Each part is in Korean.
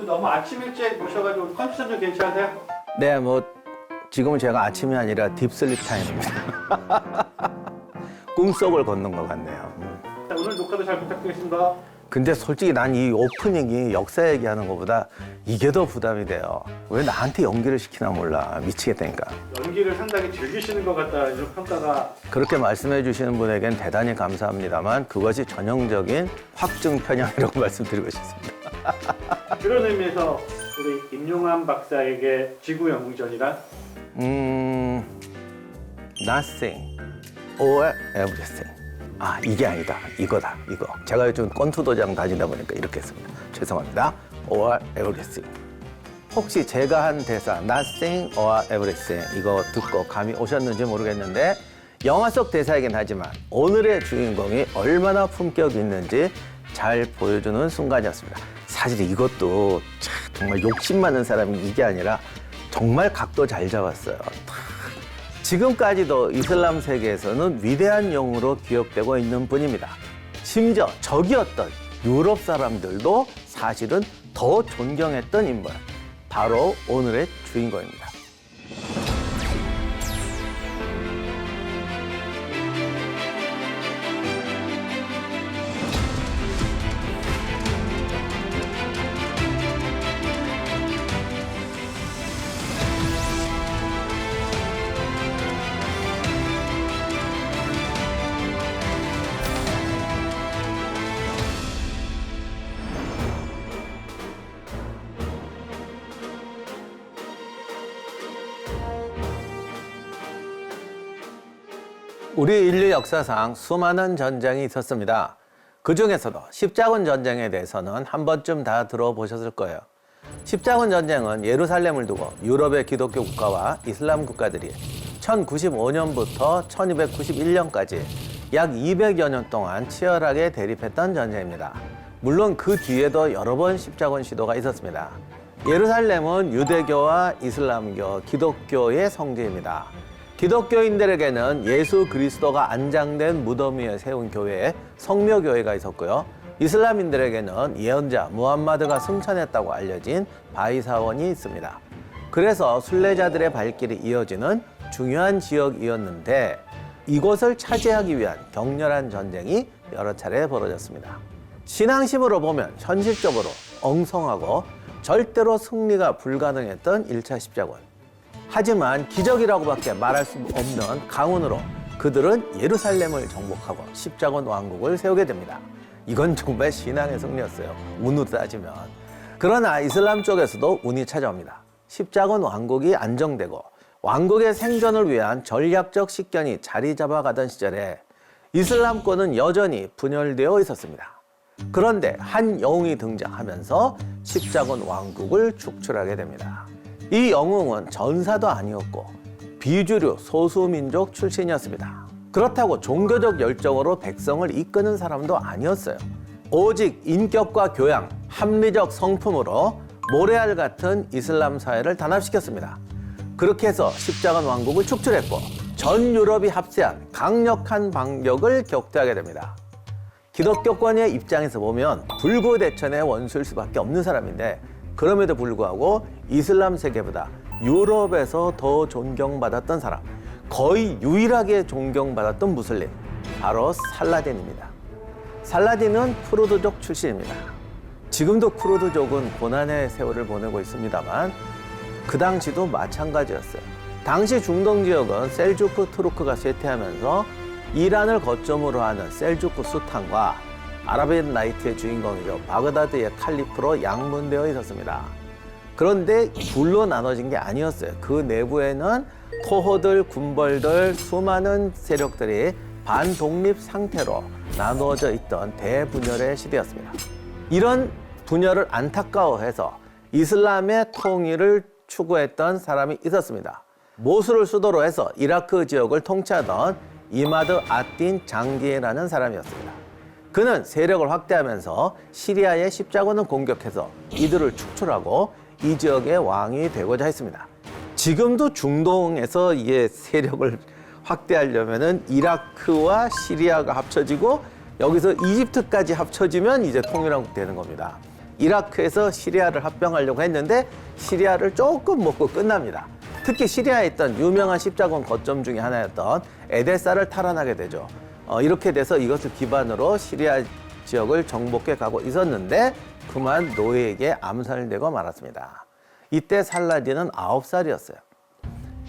너무 아침 일찍 모셔가지고 컨디션 좀 괜찮으세요? 네, 뭐 지금은 제가 아침이 아니라 딥슬립 타임입니다. 꿈속을 걷는 것 같네요. 자, 오늘 녹화도 잘 부탁드리겠습니다. 근데 솔직히 난 이 오프닝이 역사 얘기하는 것보다 이게 더 부담이 돼요. 왜 나한테 연기를 시키나 몰라. 미치겠다니까. 연기를 상당히 즐기시는 것 같다 이런 평가가. 그렇게 말씀해 주시는 분에겐 대단히 감사합니다만 그것이 전형적인 확증 편향이라고 말씀드리고 싶습니다. 그런 의미에서 우리 임용환 박사에게 지구 영웅전이란? Nothing or everything. 아, 이게 아니다. 이거다. 이거. 제가 요즘 권투도장 다니다 보니까 이렇게 했습니다. 죄송합니다. or everything. 혹시 제가 한 대사 Nothing or everything 이거 듣고 감이 오셨는지 모르겠는데 영화 속 대사이긴 하지만 오늘의 주인공이 얼마나 품격 있는지 잘 보여주는 순간이었습니다. 사실 이것도 참 정말 욕심 많은 사람이 이게 아니라 정말 각도 잘 잡았어요. 지금까지도 이슬람 세계에서는 위대한 영웅으로 기억되고 있는 분입니다. 심지어 적이었던 유럽 사람들도 사실은 더 존경했던 인물. 바로 오늘의 주인공입니다. 우리 인류 역사상 수많은 전쟁이 있었습니다. 그 중에서도 십자군 전쟁에 대해서는 한 번쯤 다 들어보셨을 거예요. 십자군 전쟁은 예루살렘을 두고 유럽의 기독교 국가와 이슬람 국가들이 1095년부터 1291년까지 약 200여 년 동안 치열하게 대립했던 전쟁입니다. 물론 그 뒤에도 여러 번 십자군 시도가 있었습니다. 예루살렘은 유대교와 이슬람교, 기독교의 성지입니다. 기독교인들에게는 예수 그리스도가 안장된 무덤 위에 세운 교회, 성묘교회가 있었고요. 이슬람인들에게는 예언자 무함마드가 승천했다고 알려진 바이사원이 있습니다. 그래서 순례자들의 발길이 이어지는 중요한 지역이었는데 이곳을 차지하기 위한 격렬한 전쟁이 여러 차례 벌어졌습니다. 신앙심으로 보면 현실적으로 엉성하고 절대로 승리가 불가능했던 1차 십자군. 하지만 기적이라고밖에 말할 수 없는 강운으로 그들은 예루살렘을 정복하고 십자군 왕국을 세우게 됩니다. 이건 정말 신앙의 승리였어요. 운으로 따지면. 그러나 이슬람 쪽에서도 운이 찾아옵니다. 십자군 왕국이 안정되고 왕국의 생존을 위한 전략적 식견이 자리 잡아가던 시절에 이슬람권은 여전히 분열되어 있었습니다. 그런데 한 영웅이 등장하면서 십자군 왕국을 축출하게 됩니다. 이 영웅은 전사도 아니었고 비주류 소수민족 출신이었습니다. 그렇다고 종교적 열정으로 백성을 이끄는 사람도 아니었어요. 오직 인격과 교양, 합리적 성품으로 모래알 같은 이슬람 사회를 단합시켰습니다. 그렇게 해서 십자군 왕국을 축출했고 전 유럽이 합세한 강력한 반격을 격퇴하게 됩니다. 기독교권의 입장에서 보면 불구대천의 원수일 수밖에 없는 사람인데 그럼에도 불구하고 이슬람 세계보다 유럽에서 더 존경받았던 사람, 거의 유일하게 존경받았던 무슬림, 바로 살라딘입니다. 살라딘은 쿠르드족 출신입니다. 지금도 쿠르드족은 고난의 세월을 보내고 있습니다만 그 당시도 마찬가지였어요. 당시 중동 지역은 셀주크 투르크가 쇠퇴하면서 이란을 거점으로 하는 셀주크 수탄과 아라비안 나이트의 주인공이죠. 바그다드의 칼리프로 양분되어 있었습니다. 그런데 둘로 나눠진 게 아니었어요. 그 내부에는 토호들, 군벌들, 수많은 세력들이 반독립 상태로 나누어져 있던 대분열의 시대였습니다. 이런 분열을 안타까워해서 이슬람의 통일을 추구했던 사람이 있었습니다. 모술을 수도로 해서 이라크 지역을 통치하던 이마드 아딘 장기라는 사람이었습니다. 그는 세력을 확대하면서 시리아의 십자군을 공격해서 이들을 축출하고 이 지역의 왕이 되고자 했습니다. 지금도 중동에서 이게 세력을 확대하려면은 이라크와 시리아가 합쳐지고 여기서 이집트까지 합쳐지면 이제 통일왕국 되는 겁니다. 이라크에서 시리아를 합병하려고 했는데 시리아를 조금 먹고 끝납니다. 특히 시리아에 있던 유명한 십자군 거점 중에 하나였던 에데사를 탈환하게 되죠. 이렇게 돼서 이것을 기반으로 시리아 지역을 정복해 가고 있었는데 그만 노예에게 암살되고 말았습니다. 이때 살라딘은 9살이었어요.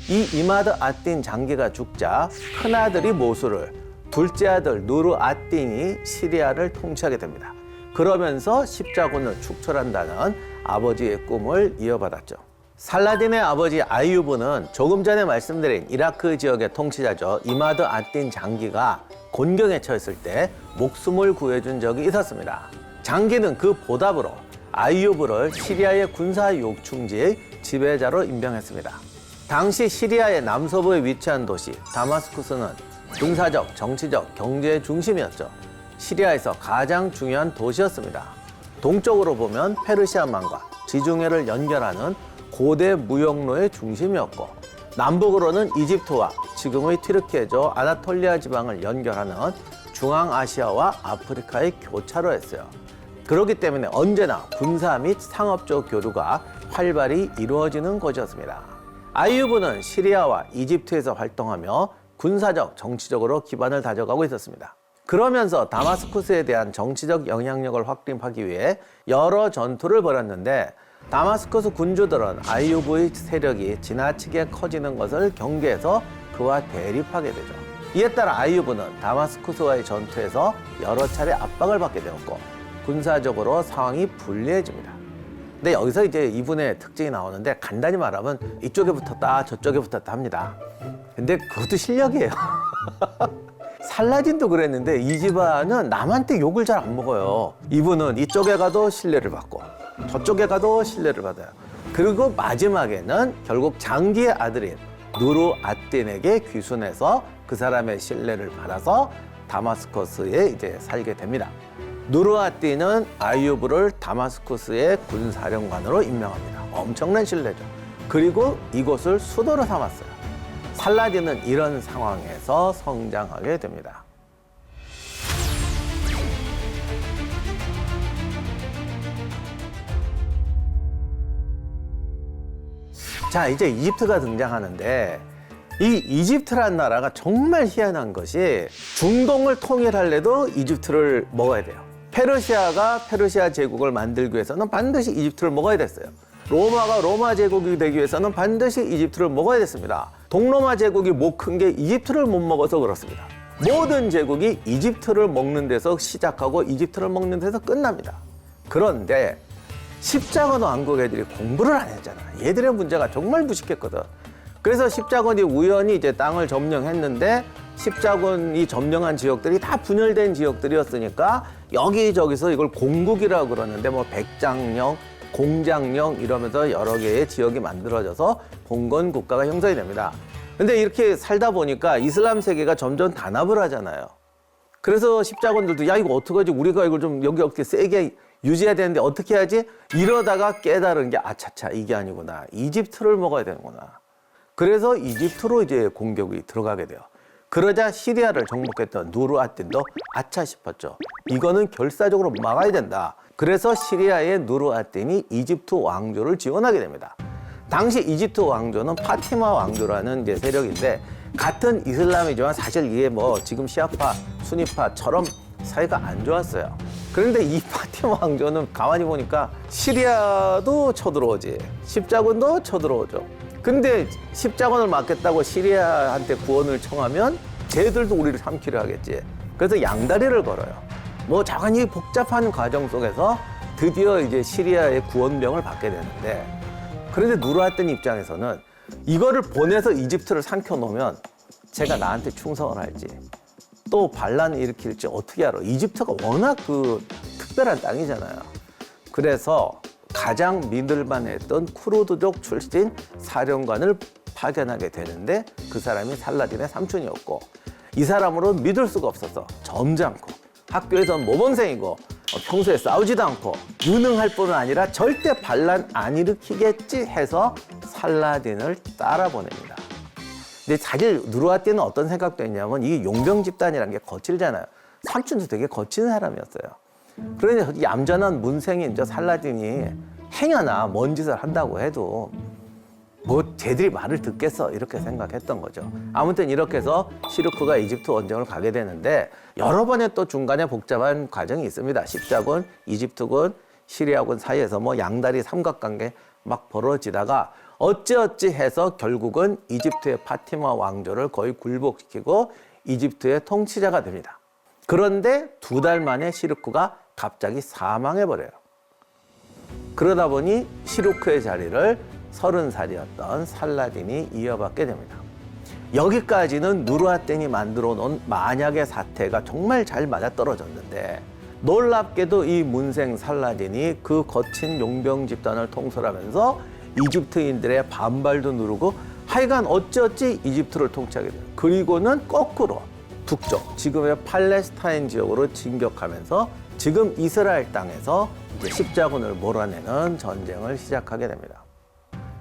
이 이마드 아딘 장기가 죽자 큰아들이 모술을, 둘째 아들 누르 아딘이 시리아를 통치하게 됩니다. 그러면서 십자군을 축출한다는 아버지의 꿈을 이어받았죠. 살라딘의 아버지 아이유브는 조금 전에 말씀드린 이라크 지역의 통치자죠. 이마드 아딘 장기가 곤경에 처했을 때 목숨을 구해준 적이 있었습니다. 장기는 그 보답으로 아이유브를 시리아의 군사 요충지의 지배자로 임명했습니다. 당시 시리아의 남서부에 위치한 도시 다마스쿠스는 군사적, 정치적, 경제의 중심이었죠. 시리아에서 가장 중요한 도시였습니다. 동쪽으로 보면 페르시아만과 지중해를 연결하는 고대 무역로의 중심이었고, 남북으로는 이집트와 지금의 튀르키예죠 아나톨리아 지방을 연결하는 중앙아시아와 아프리카의 교차로였어요. 그렇기 때문에 언제나 군사 및 상업적 교류가 활발히 이루어지는 곳이었습니다. 아이유브는 시리아와 이집트에서 활동하며 군사적, 정치적으로 기반을 다져가고 있었습니다. 그러면서 다마스쿠스에 대한 정치적 영향력을 확립하기 위해 여러 전투를 벌였는데, 다마스쿠스 군주들은 아이유브의 세력이 지나치게 커지는 것을 경계해서 그와 대립하게 되죠. 이에 따라 아이유브는 다마스쿠스와의 전투에서 여러 차례 압박을 받게 되었고 군사적으로 상황이 불리해집니다. 근데 여기서 이제 이분의 특징이 나오는데, 간단히 말하면 이쪽에 붙었다 저쪽에 붙었다 합니다. 근데 그것도 실력이에요. 살라딘도 그랬는데 이 집안은 남한테 욕을 잘 안 먹어요. 이분은 이쪽에 가도 신뢰를 받고 저쪽에 가도 신뢰를 받아요. 그리고 마지막에는 결국 장기의 아들인 누르 아딘에게 귀순해서 그 사람의 신뢰를 받아서 다마스커스에 이제 살게 됩니다. 누르 아딘은 아이유브를 다마스쿠스의 군사령관으로 임명합니다. 엄청난 신뢰죠. 그리고 이곳을 수도로 삼았어요. 살라딘은 이런 상황에서 성장하게 됩니다. 자, 이제 이집트가 등장하는데, 이 이집트란 나라가 정말 희한한 것이 중동을 통일하려도 이집트를 먹어야 돼요. 페르시아가 페르시아 제국을 만들기 위해서는 반드시 이집트를 먹어야 됐어요. 로마가 로마 제국이 되기 위해서는 반드시 이집트를 먹어야 됐습니다. 동로마 제국이 못 큰 게 이집트를 못 먹어서 그렇습니다. 모든 제국이 이집트를 먹는 데서 시작하고 이집트를 먹는 데서 끝납니다. 그런데 십자군 왕국 애들이 공부를 안 했잖아. 얘들의 문제가 정말 무식했거든. 그래서 십자군이 우연히 이제 땅을 점령했는데, 십자군이 점령한 지역들이 다 분열된 지역들이었으니까 여기저기서 이걸 공국이라고 그러는데, 뭐 백장령, 공장령 이러면서 여러 개의 지역이 만들어져서 봉건 국가가 형성이 됩니다. 근데 이렇게 살다 보니까 이슬람 세계가 점점 단합을 하잖아요. 그래서 십자군들도 야 이거 어떡하지? 우리가 이걸 좀 여기 어떻게 세게 유지해야 되는데 어떻게 하지? 이러다가 깨달은 게 아차차 이게 아니구나. 이집트를 먹어야 되는구나. 그래서 이집트로 이제 공격이 들어가게 돼요. 그러자 시리아를 정복했던 누르 아딘도 아차 싶었죠. 이거는 결사적으로 막아야 된다. 그래서 시리아의 누르 아딘이 이집트 왕조를 지원하게 됩니다. 당시 이집트 왕조는 파티마 왕조라는 이제 세력인데, 같은 이슬람이지만 사실 이게 뭐 지금 시아파, 수니파처럼 사이가 안 좋았어요. 그런데 이 파티마 왕조는 가만히 보니까 시리아도 쳐들어오지, 십자군도 쳐들어오죠. 근데 십자군을 막겠다고 시리아한테 구원을 청하면 쟤들도 우리를 삼키려 하겠지. 그래서 양다리를 걸어요. 뭐 자관이 복잡한 과정 속에서 드디어 이제 시리아의 구원병을 받게 되는데, 그런데 누르 아딘 입장에서는 이거를 보내서 이집트를 삼켜놓으면 제가 나한테 충성을 할지 또 반란을 일으킬지 어떻게 알아? 이집트가 워낙 그 특별한 땅이잖아요. 그래서 가장 믿을만했던 쿠르드족 출신 사령관을 파견하게 되는데, 그 사람이 살라딘의 삼촌이었고, 이 사람으로 믿을 수가 없어서 점잖고 학교에선 모범생이고 평소에 싸우지도 않고 유능할 뿐만 아니라 절대 반란 안 일으키겠지 해서 살라딘을 따라 보냅니다. 근데 사실 누르 아딘은 어떤 생각도 했냐면, 이게 용병 집단이라는 게 거칠잖아요. 삼촌도 되게 거친 사람이었어요. 그러니 얌전한 문생인 저 살라딘이 행여나 뭔 짓을 한다고 해도 뭐 쟤들이 말을 듣겠어 이렇게 생각했던 거죠. 아무튼 이렇게 해서 시르크가 이집트 원정을 가게 되는데 여러 번의 또 중간에 복잡한 과정이 있습니다. 십자군, 이집트군, 시리아군 사이에서 뭐 양다리 삼각관계 막 벌어지다가 어찌어찌 해서 결국은 이집트의 파티마 왕조를 거의 굴복시키고 이집트의 통치자가 됩니다. 그런데 2달 만에 시르크가 갑자기 사망해버려요. 그러다 보니 시르크의 자리를 30살이었던 살라딘이 이어받게 됩니다. 여기까지는 누르아텐이 만들어 놓은 만약의 사태가 정말 잘 맞아떨어졌는데 놀랍게도 이 문생 살라딘이 그 거친 용병 집단을 통솔하면서 이집트인들의 반발도 누르고 하여간 어찌어찌 이집트를 통치하게 돼요. 그리고는 거꾸로 북쪽, 지금의 팔레스타인 지역으로 진격하면서 지금 이스라엘 땅에서 이제 십자군을 몰아내는 전쟁을 시작하게 됩니다.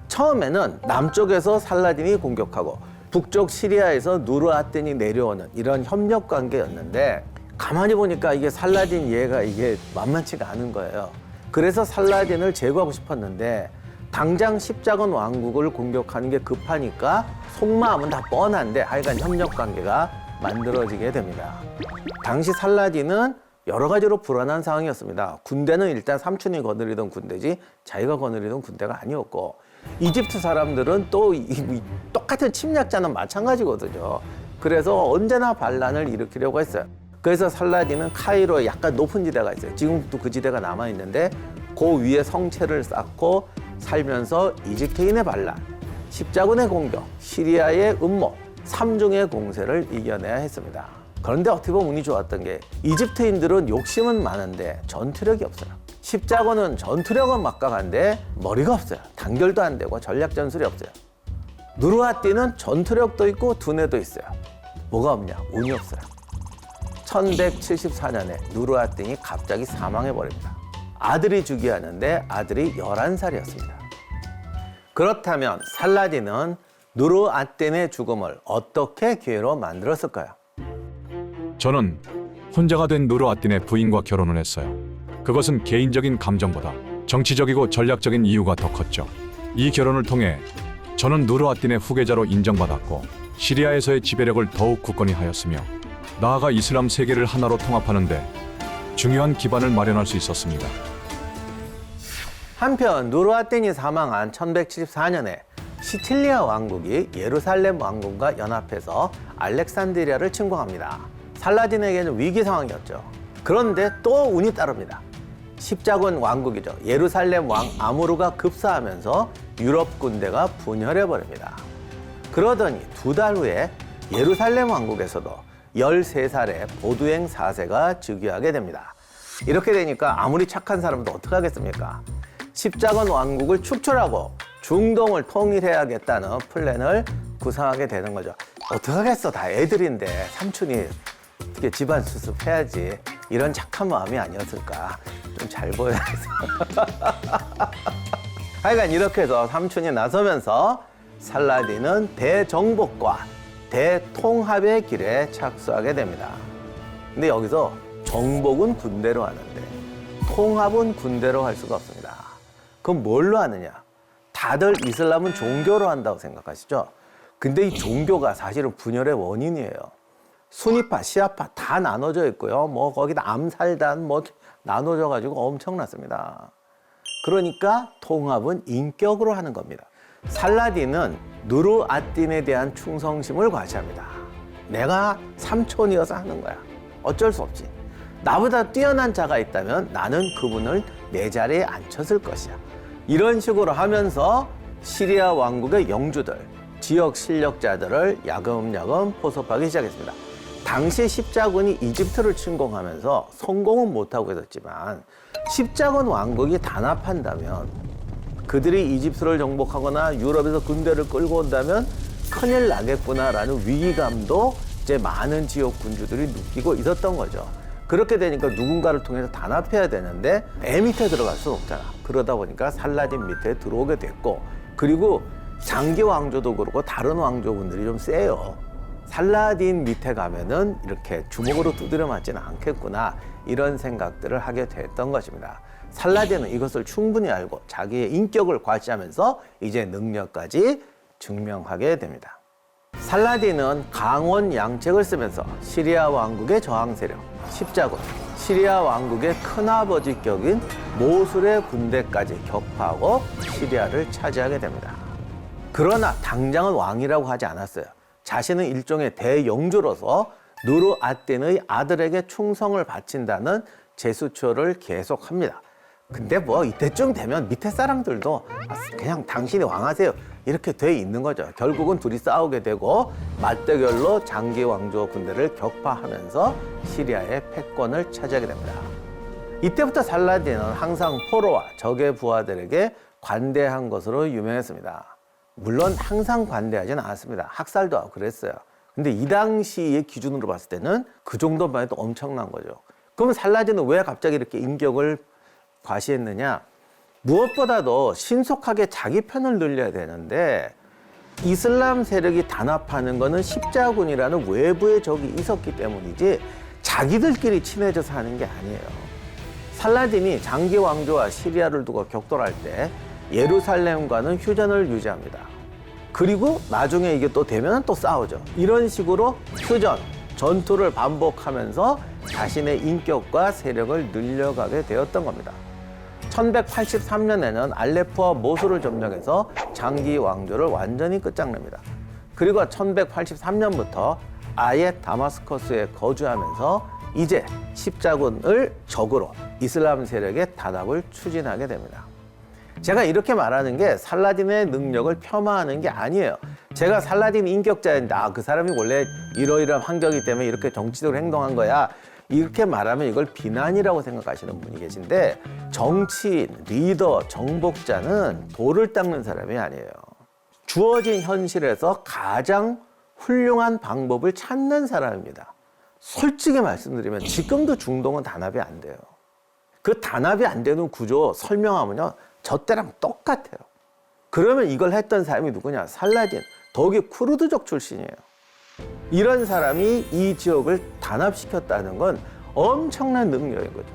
처음에는 남쪽에서 살라딘이 공격하고 북쪽 시리아에서 누르아텐이 내려오는 이런 협력 관계였는데 가만히 보니까 이게 살라딘 얘가 이게 만만치가 않은 거예요. 그래서 살라딘을 제거하고 싶었는데 당장 십자군 왕국을 공격하는 게 급하니까 속마음은 다 뻔한데 하여간 협력 관계가 만들어지게 됩니다. 당시 살라딘은 여러 가지로 불안한 상황이었습니다. 군대는 일단 삼촌이 거느리던 군대지 자기가 거느리던 군대가 아니었고 이집트 사람들은 또 똑같은 침략자는 마찬가지거든요. 그래서 언제나 반란을 일으키려고 했어요. 그래서 살라딘은 카이로에 약간 높은 지대가 있어요. 지금도 그 지대가 남아있는데 그 위에 성체를 쌓고 살면서 이집트인의 반란, 십자군의 공격, 시리아의 음모, 3중의 공세를 이겨내야 했습니다. 그런데 어떻게 보면 운이 좋았던 게 이집트인들은 욕심은 많은데 전투력이 없어요. 십자군은 전투력은 막강한데 머리가 없어요. 단결도 안 되고 전략 전술이 없어요. 누르아틴은 전투력도 있고 두뇌도 있어요. 뭐가 없냐? 운이 없어요. 1174년에 누르아틴이 갑자기 사망해버립니다. 아들이 즉위하는데 아들이 11살이었습니다. 그렇다면 살라딘은 누르아틴의 죽음을 어떻게 기회로 만들었을까요? 저는 혼자가 된 누르아틴의 부인과 결혼을 했어요. 그것은 개인적인 감정보다 정치적이고 전략적인 이유가 더 컸죠. 이 결혼을 통해 저는 누르아틴의 후계자로 인정받았고 시리아에서의 지배력을 더욱 굳건히 하였으며 나아가 이슬람 세계를 하나로 통합하는 데 중요한 기반을 마련할 수 있었습니다. 한편 누르아틴이 사망한 1174년에 시칠리아 왕국이 예루살렘 왕국과 연합해서 알렉산드리아를 침공합니다. 살라딘에게는 위기 상황이었죠. 그런데 또 운이 따릅니다. 십자군 왕국이죠. 예루살렘 왕 아무르가 급사하면서 유럽 군대가 분열해버립니다. 그러더니 2달 후에 예루살렘 왕국에서도 13살의 보두행 4세가 즉위하게 됩니다. 이렇게 되니까 아무리 착한 사람도 어떡하겠습니까? 십자군 왕국을 축출하고 중동을 통일해야겠다는 플랜을 구상하게 되는 거죠. 어떡하겠어, 다 애들인데 삼촌이 어떻게 집안 수습해야지, 이런 착한 마음이 아니었을까. 좀 잘 보여야 해서. 하여간 이렇게 해서 삼촌이 나서면서 살라딘은 대정복과 대통합의 길에 착수하게 됩니다. 근데 여기서 정복은 군대로 하는데 통합은 군대로 할 수가 없습니다. 그럼 뭘로 하느냐? 다들 이슬람은 종교로 한다고 생각하시죠? 근데 이 종교가 사실은 분열의 원인이에요. 수니파, 시아파 다 나눠져 있고요. 뭐 거기다 암살단 뭐 나눠져 가지고 엄청났습니다. 그러니까 통합은 인격으로 하는 겁니다. 살라딘은 누르아틴에 대한 충성심을 과시합니다. 내가 삼촌이어서 하는 거야. 어쩔 수 없지. 나보다 뛰어난 자가 있다면 나는 그분을 내 자리에 앉혔을 것이야. 이런 식으로 하면서 시리아 왕국의 영주들, 지역 실력자들을 야금야금 포섭하기 시작했습니다. 당시 십자군이 이집트를 침공하면서 성공은 못하고 있었지만 십자군 왕국이 단합한다면, 그들이 이집트를 정복하거나 유럽에서 군대를 끌고 온다면 큰일 나겠구나라는 위기감도 이제 많은 지역 군주들이 느끼고 있었던 거죠. 그렇게 되니까 누군가를 통해서 단합해야 되는데 애 밑에 들어갈 수는 없잖아. 그러다 보니까 살라딘 밑에 들어오게 됐고, 그리고 장기 왕조도 그렇고 다른 왕조분들이 좀 세요. 살라딘 밑에 가면은 이렇게 주먹으로 두드려 맞지는 않겠구나, 이런 생각들을 하게 됐던 것입니다. 살라딘은 이것을 충분히 알고 자기의 인격을 과시하면서 이제 능력까지 증명하게 됩니다. 살라딘은 강원 양책을 쓰면서 시리아 왕국의 저항 세력 십자군, 시리아 왕국의 큰아버지 격인 모술의 군대까지 격파하고 시리아를 차지하게 됩니다. 그러나 당장은 왕이라고 하지 않았어요. 자신은 일종의 대영주로서 누르아딘의 아들에게 충성을 바친다는 제스처를 계속합니다. 근데 뭐 이때쯤 되면 밑에 사람들도 그냥 당신이 왕하세요 이렇게 돼 있는 거죠. 결국은 둘이 싸우게 되고 맞대결로 장기 왕조 군대를 격파하면서 시리아의 패권을 차지하게 됩니다. 이때부터 살라딘은 항상 포로와 적의 부하들에게 관대한 것으로 유명했습니다. 물론 항상 관대하지는 않았습니다. 학살도 하고 그랬어요. 근데 이 당시의 기준으로 봤을 때는 그 정도만 해도 엄청난 거죠. 그럼 살라딘은 왜 갑자기 이렇게 인격을 과시했느냐? 무엇보다도 신속하게 자기 편을 늘려야 되는데 이슬람 세력이 단합하는 것은 십자군이라는 외부의 적이 있었기 때문이지 자기들끼리 친해져서 하는 게 아니에요. 살라딘이 장기 왕조와 시리아를 두고 격돌할 때 예루살렘과는 휴전을 유지합니다. 그리고 나중에 이게 또 되면 또 싸우죠. 이런 식으로 휴전, 전투를 반복하면서 자신의 인격과 세력을 늘려가게 되었던 겁니다. 1183년에는 알레포와 모술을 점령해서 장기 왕조를 완전히 끝장냅니다. 그리고 1183년부터 아예 다마스커스에 거주하면서 이제 십자군을 적으로 이슬람 세력의 단합을 추진하게 됩니다. 제가 이렇게 말하는 게 살라딘의 능력을 폄하하는 게 아니에요. 제가 살라딘 인격자인데 그 사람이 원래 이러이러한 환경이기 때문에 이렇게 정치적으로 행동한 거야 이렇게 말하면 이걸 비난이라고 생각하시는 분이 계신데 정치인, 리더, 정복자는 돌을 닦는 사람이 아니에요. 주어진 현실에서 가장 훌륭한 방법을 찾는 사람입니다. 솔직히 말씀드리면 지금도 중동은 단합이 안 돼요. 그 단합이 안 되는 구조 설명하면요 저 때랑 똑같아요. 그러면 이걸 했던 사람이 누구냐? 살라딘, 더욱이 쿠르드족 출신이에요. 이런 사람이 이 지역을 단합시켰다는 건 엄청난 능력인 거죠.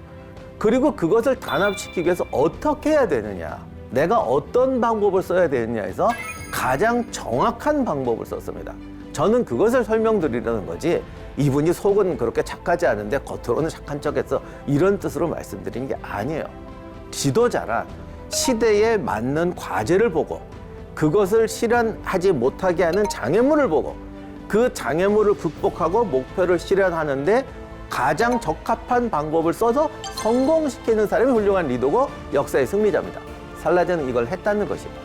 그리고 그것을 단합시키기 위해서 어떻게 해야 되느냐, 내가 어떤 방법을 써야 되느냐에서 가장 정확한 방법을 썼습니다. 저는 그것을 설명드리려는 거지 이분이 속은 그렇게 착하지 않은데 겉으로는 착한 척해서 이런 뜻으로 말씀드린 게 아니에요. 지도자란 시대에 맞는 과제를 보고 그것을 실현하지 못하게 하는 장애물을 보고 그 장애물을 극복하고 목표를 실현하는데 가장 적합한 방법을 써서 성공시키는 사람이 훌륭한 리더고 역사의 승리자입니다. 살라딘은 이걸 했다는 것입니다.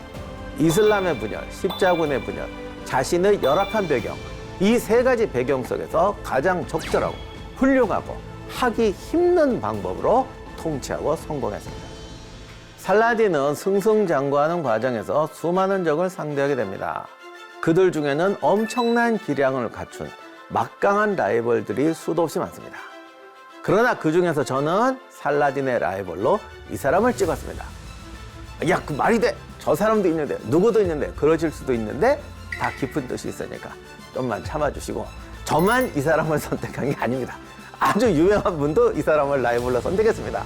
이슬람의 분열, 십자군의 분열, 자신의 열악한 배경, 이 세 가지 배경 속에서 가장 적절하고 훌륭하고 하기 힘든 방법으로 통치하고 성공했습니다. 살라딘은 승승장구하는 과정에서 수많은 적을 상대하게 됩니다. 그들 중에는 엄청난 기량을 갖춘 막강한 라이벌들이 수도 없이 많습니다. 그러나 그 중에서 저는 살라딘의 라이벌로 이 사람을 찍었습니다. 야, 그 말이 돼. 저 사람도 있는데, 누구도 있는데, 그러실 수도 있는데 다 깊은 뜻이 있으니까 좀만 참아주시고 저만 이 사람을 선택한 게 아닙니다. 아주 유명한 분도 이 사람을 라이벌로 선택했습니다.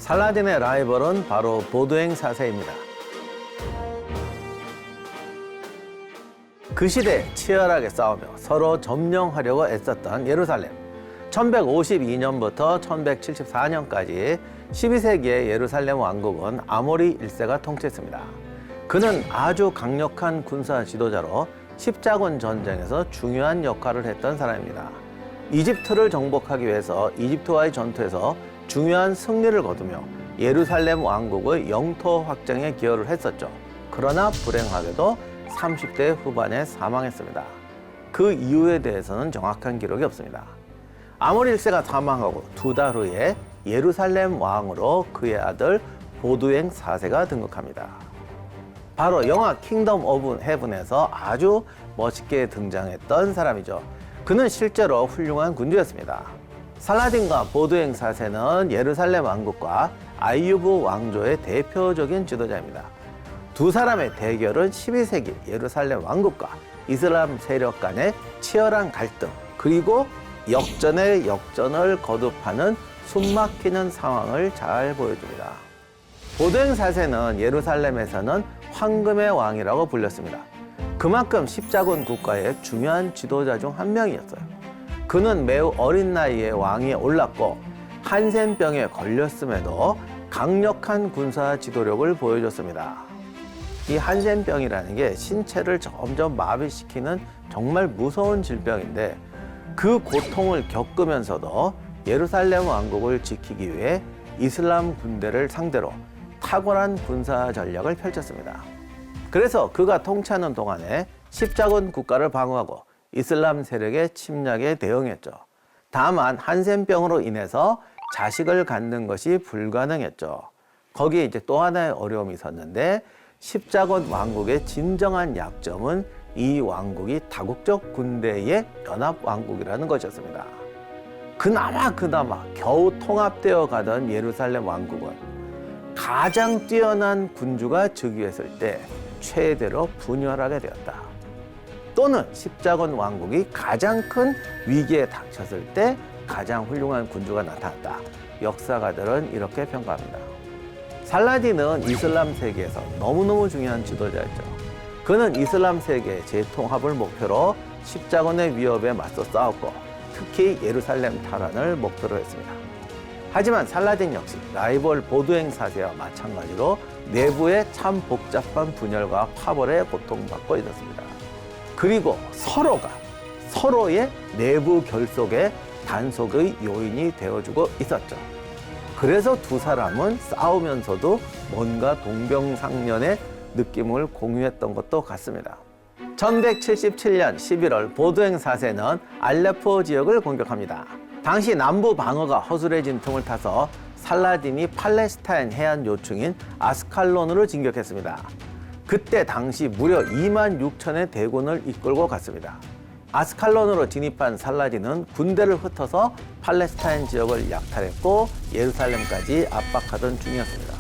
살라딘의 라이벌은 바로 보두행 4세입니다. 그 시대에 치열하게 싸우며 서로 점령하려고 애썼던 예루살렘. 1152년부터 1174년까지 12세기의 예루살렘 왕국은 아모리 1세가 통치했습니다. 그는 아주 강력한 군사 지도자로 십자군 전쟁에서 중요한 역할을 했던 사람입니다. 이집트를 정복하기 위해서 이집트와의 전투에서 중요한 승리를 거두며 예루살렘 왕국의 영토 확장에 기여를 했었죠. 그러나 불행하게도 30대 후반에 사망했습니다. 그 이유에 대해서는 정확한 기록이 없습니다. 아모리 1세가 사망하고 2달 후에 예루살렘 왕으로 그의 아들 보두행 4세가 등극합니다. 바로 영화 킹덤 오브 헤븐에서 아주 멋있게 등장했던 사람이죠. 그는 실제로 훌륭한 군주였습니다. 살라딘과 보두행 4세는 예루살렘 왕국과 아이유브 왕조의 대표적인 지도자입니다. 두 사람의 대결은 12세기 예루살렘 왕국과 이슬람 세력 간의 치열한 갈등, 그리고 역전의 역전을 거듭하는 숨막히는 상황을 잘 보여줍니다. 보도행 4세는 예루살렘에서는 황금의 왕이라고 불렸습니다. 그만큼 십자군 국가의 중요한 지도자 중 한 명이었어요. 그는 매우 어린 나이에 왕위에 올랐고 한센병에 걸렸음에도 강력한 군사 지도력을 보여줬습니다. 이 한센병이라는 게 신체를 점점 마비시키는 정말 무서운 질병인데 그 고통을 겪으면서도 예루살렘 왕국을 지키기 위해 이슬람 군대를 상대로 탁월한 군사 전략을 펼쳤습니다. 그래서 그가 통치하는 동안에 십자군 국가를 방어하고 이슬람 세력의 침략에 대응했죠. 다만 한센병으로 인해서 자식을 갖는 것이 불가능했죠. 거기에 이제 또 하나의 어려움이 있었는데 십자군 왕국의 진정한 약점은 이 왕국이 다국적 군대의 연합 왕국이라는 것이었습니다. 그나마 겨우 통합되어 가던 예루살렘 왕국은 가장 뛰어난 군주가 즉위했을 때 최대로 분열하게 되었다. 또는 십자군 왕국이 가장 큰 위기에 닥쳤을 때 가장 훌륭한 군주가 나타났다. 역사가들은 이렇게 평가합니다. 살라딘은 이슬람 세계에서 너무너무 중요한 지도자였죠. 그는 이슬람 세계의 재통합을 목표로 십자군의 위협에 맞서 싸웠고 특히 예루살렘 탈환을 목표로 했습니다. 하지만 살라딘 역시 라이벌 보드행 4세와 마찬가지로 내부의 참 복잡한 분열과 파벌에 고통받고 있었습니다. 그리고 서로가 서로의 내부 결속에 단속의 요인이 되어주고 있었죠. 그래서 두 사람은 싸우면서도 뭔가 동병상련의 느낌을 공유했던 것도 같습니다. 1177년 11월 보드행 4세는 알레포 지역을 공격합니다. 당시 남부 방어가 허술해진 틈을 타서 살라딘이 팔레스타인 해안 요충인 아스칼론으로 진격했습니다. 그때 당시 무려 2만 6천의 대군을 이끌고 갔습니다. 아스칼론으로 진입한 살라딘은 군대를 흩어서 팔레스타인 지역을 약탈했고 예루살렘까지 압박하던 중이었습니다.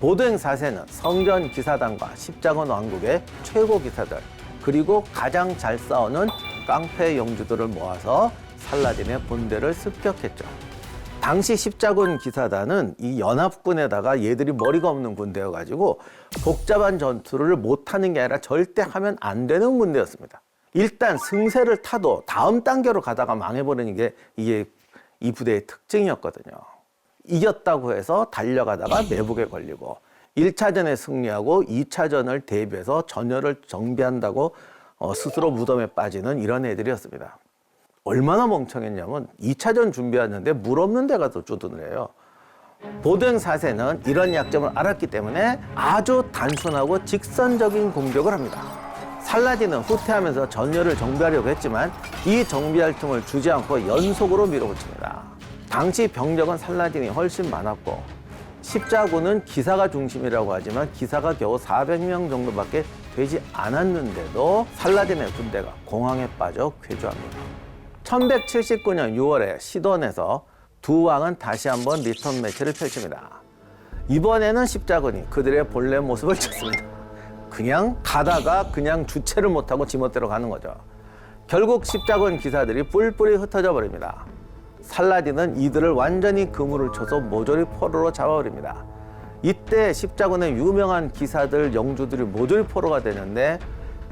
보드행 4세는 성전 기사단과 십자군 왕국의 최고 기사들, 그리고 가장 잘 싸우는 깡패 영주들을 모아서 살라딘의 본대를 습격했죠. 당시 십자군 기사단은 이 연합군에다가 얘들이 머리가 없는 군대여가지고 복잡한 전투를 못하는 게 아니라 절대 하면 안 되는 군대였습니다. 일단 승세를 타도 다음 단계로 가다가 망해버리는 게 이게 이 부대의 특징이었거든요. 이겼다고 해서 달려가다가 매복에 걸리고 1차전에 승리하고 2차전을 대비해서 전열을 정비한다고 스스로 무덤에 빠지는 이런 애들이었습니다. 얼마나 멍청했냐면 2차전 준비하는데 물 없는 데 가서 주둔을 해요. 보드행 4세는 이런 약점을 알았기 때문에 아주 단순하고 직선적인 공격을 합니다. 살라딘은 후퇴하면서 전열을 정비하려고 했지만 이 정비할 틈을 주지 않고 연속으로 밀어붙입니다. 당시 병력은 살라딘이 훨씬 많았고 십자군은 기사가 중심이라고 하지만 기사가 겨우 400명 정도밖에 되지 않았는데도 살라딘의 군대가 공황에 빠져 쾌주합니다. 1179년 6월에 시돈에서 두 왕은 다시 한번 리턴 매치를 펼칩니다. 이번에는 십자군이 그들의 본래 모습을 찾습니다. 그냥 가다가 그냥 주체를 못하고 지멋대로 가는 거죠. 결국 십자군 기사들이 뿔뿔이 흩어져 버립니다. 살라딘은 이들을 완전히 그물을 쳐서 모조리 포로로 잡아버립니다. 이때 십자군의 유명한 기사들, 영주들이 모조리 포로가 되는데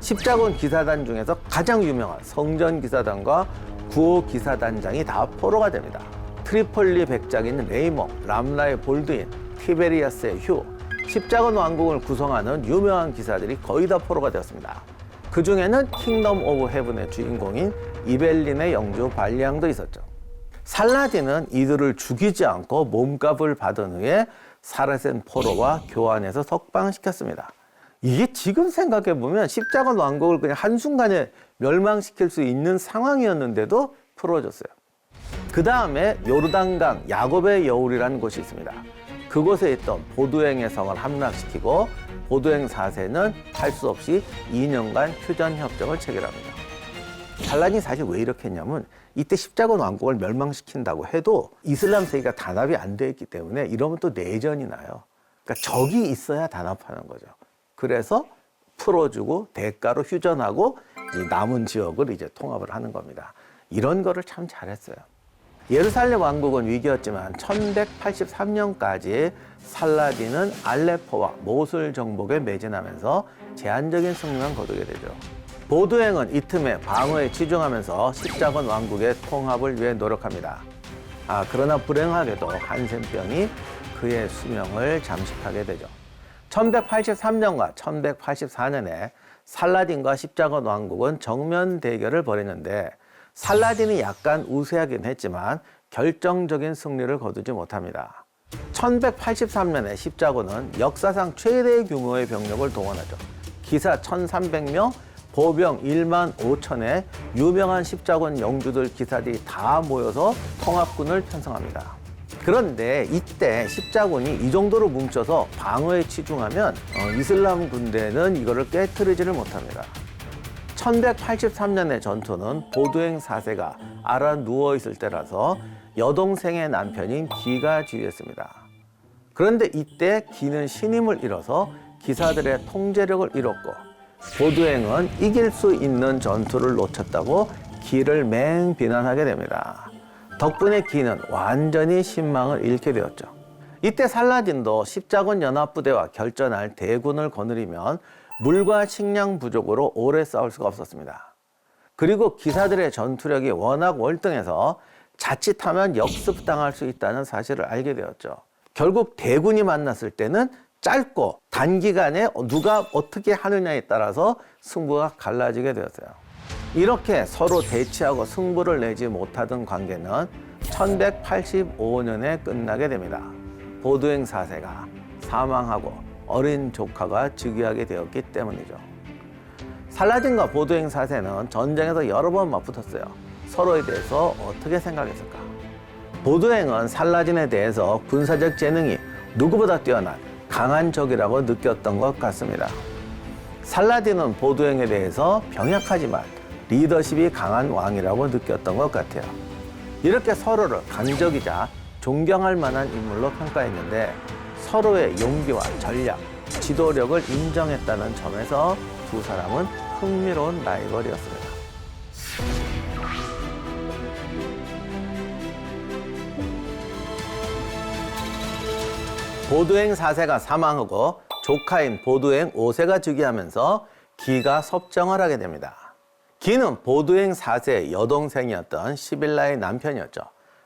십자군 기사단 중에서 가장 유명한 성전 기사단과 구호 기사단장이 다 포로가 됩니다. 트리폴리 백작인 레이몽, 람라의 볼드인, 티베리아스의 휴, 십자군 왕국을 구성하는 유명한 기사들이 거의 다 포로가 되었습니다. 그 중에는 킹덤 오브 헤븐의 주인공인 이벨린의 영주 발리앙도 있었죠. 살라딘은 이들을 죽이지 않고 몸값을 받은 후에 사라센 포로와 교환해서 석방시켰습니다. 이게 지금 생각해보면 십자군 왕국을 그냥 한순간에 멸망시킬 수 있는 상황이었는데도 풀어줬어요. 그 다음에 요르단강 야곱의 여울이라는 곳이 있습니다. 그곳에 있던 보드행의 성을 함락시키고 보드행 4세는 할 수 없이 2년간 휴전협정을 체결합니다. 살라딘이 사실 왜 이렇게 했냐면 이때 십자군 왕국을 멸망시킨다고 해도 이슬람 세계가 단합이 안 돼 있기 때문에 이러면 또 내전이 나요. 그러니까 적이 있어야 단합하는 거죠. 그래서 풀어주고 대가로 휴전하고 이제 남은 지역을 이제 통합을 하는 겁니다. 이런 거를 참 잘했어요. 예루살렘 왕국은 위기였지만 1183년까지 살라딘은 알레포와 모술 정복에 매진하면서 제한적인 승리만 거두게 되죠. 보두행은 이 틈에 방어에 치중하면서 십자군 왕국의 통합을 위해 노력합니다. 그러나 불행하게도 한센병이 그의 수명을 잠식하게 되죠. 1183년과 1184년에 살라딘과 십자군 왕국은 정면 대결을 벌였는데 살라딘이 약간 우세하긴 했지만 결정적인 승리를 거두지 못합니다. 1183년에 십자군은 역사상 최대 규모의 병력을 동원하죠. 기사 1300명, 보병 1만 5천에 유명한 십자군 영주들 기사들이 다 모여서 통합군을 편성합니다. 그런데 이때 십자군이 이 정도로 뭉쳐서 방어에 치중하면 이슬람 군대는 이거를 깨트리지를 못합니다. 1183년의 전투는 보두행 4세가 알아 누워있을 때라서 여동생의 남편인 기가 지휘했습니다. 그런데 이때 기는 신임을 잃어서 기사들의 통제력을 잃었고 보두행은 이길 수 있는 전투를 놓쳤다고 기를 맹비난하게 됩니다. 덕분에 기는 완전히 신망을 잃게 되었죠. 이때 살라딘도 십자군 연합부대와 결전할 대군을 거느리면 물과 식량 부족으로 오래 싸울 수가 없었습니다. 그리고 기사들의 전투력이 워낙 월등해서 자칫하면 역습당할 수 있다는 사실을 알게 되었죠. 결국 대군이 만났을 때는 짧고 단기간에 누가 어떻게 하느냐에 따라서 승부가 갈라지게 되었어요. 이렇게 서로 대치하고 승부를 내지 못하던 관계는 1185년에 끝나게 됩니다. 보두행 4세가 사망하고 어린 조카가 즉위하게 되었기 때문이죠. 살라딘과 보두행 4세는 전쟁에서 여러 번 맞붙었어요. 서로에 대해서 어떻게 생각했을까? 보두행은 살라딘에 대해서 군사적 재능이 누구보다 뛰어난 강한 적이라고 느꼈던 것 같습니다. 살라딘은 보두행에 대해서 병약하지만 리더십이 강한 왕이라고 느꼈던 것 같아요. 이렇게 서로를 강적이자 존경할 만한 인물로 평가했는데 서로의 용기와 전략, 지도력을 인정했다는 점에서 두 사람은 흥미로운 라이벌이었습니다. 보두행 4세가 사망하고 조카인 보두행 5세가 즉위하면서 기가 섭정을 하게 됩니다. 기는 보두행 4세의 여동생이었던 시빌라의 남편이었죠.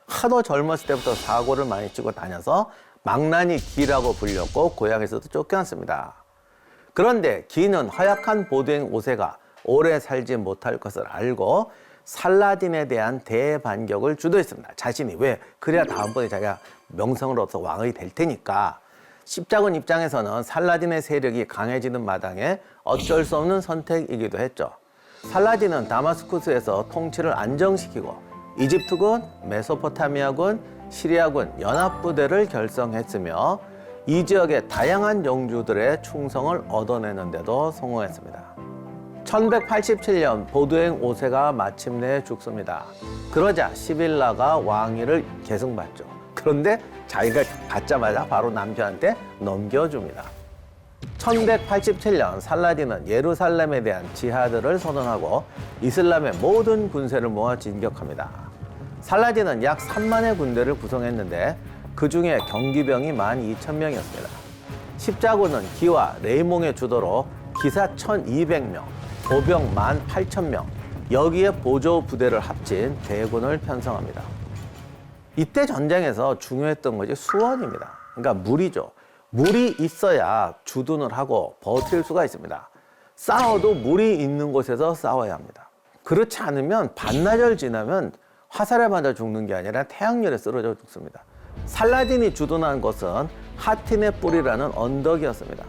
하도 젊었을 때부터 사고를 많이 치고 다녀서 망나니 기라고 불렸고 고향에서도 쫓겨났습니다. 그런데 기는 허약한 보두행 5세가 오래 살지 못할 것을 알고 살라딘에 대한 대반격을 주도했습니다. 자신이 왜? 그래야 다음번에 자기가 명성을 얻어서 왕이 될 테니까. 십자군 입장에서는 살라딘의 세력이 강해지는 마당에 어쩔 수 없는 선택이기도 했죠. 살라딘은 다마스쿠스에서 통치를 안정시키고 이집트군, 메소포타미아군, 시리아군 연합부대를 결성했으며 이 지역의 다양한 영주들의 충성을 얻어내는 데도 성공했습니다. 1187년 보두행 5세가 마침내 죽습니다. 그러자 시빌라가 왕위를 계승받죠. 그런데 자기가 받자마자 바로 남편한테 넘겨줍니다. 1187년 살라딘은 예루살렘에 대한 지하드를 선언하고 이슬람의 모든 군세를 모아 진격합니다. 살라딘은 약 3만의 군대를 구성했는데 그 중에 경기병이 12,000명이었습니다. 십자군은 기와 레이몽의 주도로 기사 1,200명, 보병 18,000명, 여기에 보조 부대를 합친 대군을 편성합니다. 이때 전쟁에서 중요했던 것이 수원입니다. 그러니까 물이죠. 물이 있어야 주둔을 하고 버틸 수가 있습니다. 싸워도 물이 있는 곳에서 싸워야 합니다. 그렇지 않으면 반나절 지나면 화살에 맞아 죽는 게 아니라 태양열에 쓰러져 죽습니다. 살라딘이 주둔한 곳은 하틴의 뿔이라는 언덕이었습니다.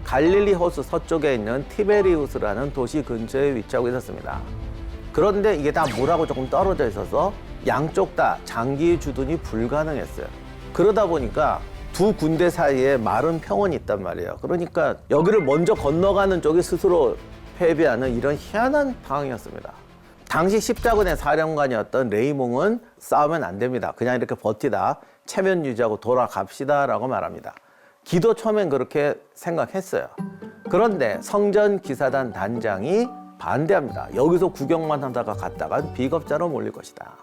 갈릴리 호수 서쪽에 있는 티베리우스라는 도시 근처에 위치하고 있었습니다. 그런데 이게 다 물하고 조금 떨어져 있어서 양쪽 다 장기 주둔이 불가능했어요. 그러다 보니까 두 군대 사이에 마른 평원이 있단 말이에요. 그러니까 여기를 먼저 건너가는 쪽이 스스로 패배하는 이런 희한한 상황이었습니다. 당시 십자군의 사령관이었던 레이몽은 싸우면 안 됩니다. 그냥 이렇게 버티다 체면 유지하고 돌아갑시다 라고 말합니다. 기도 처음엔 그렇게 생각했어요. 그런데 성전 기사단 단장이 반대합니다. 여기서 구경만 하다가 갔다가 비겁자로 몰릴 것이다.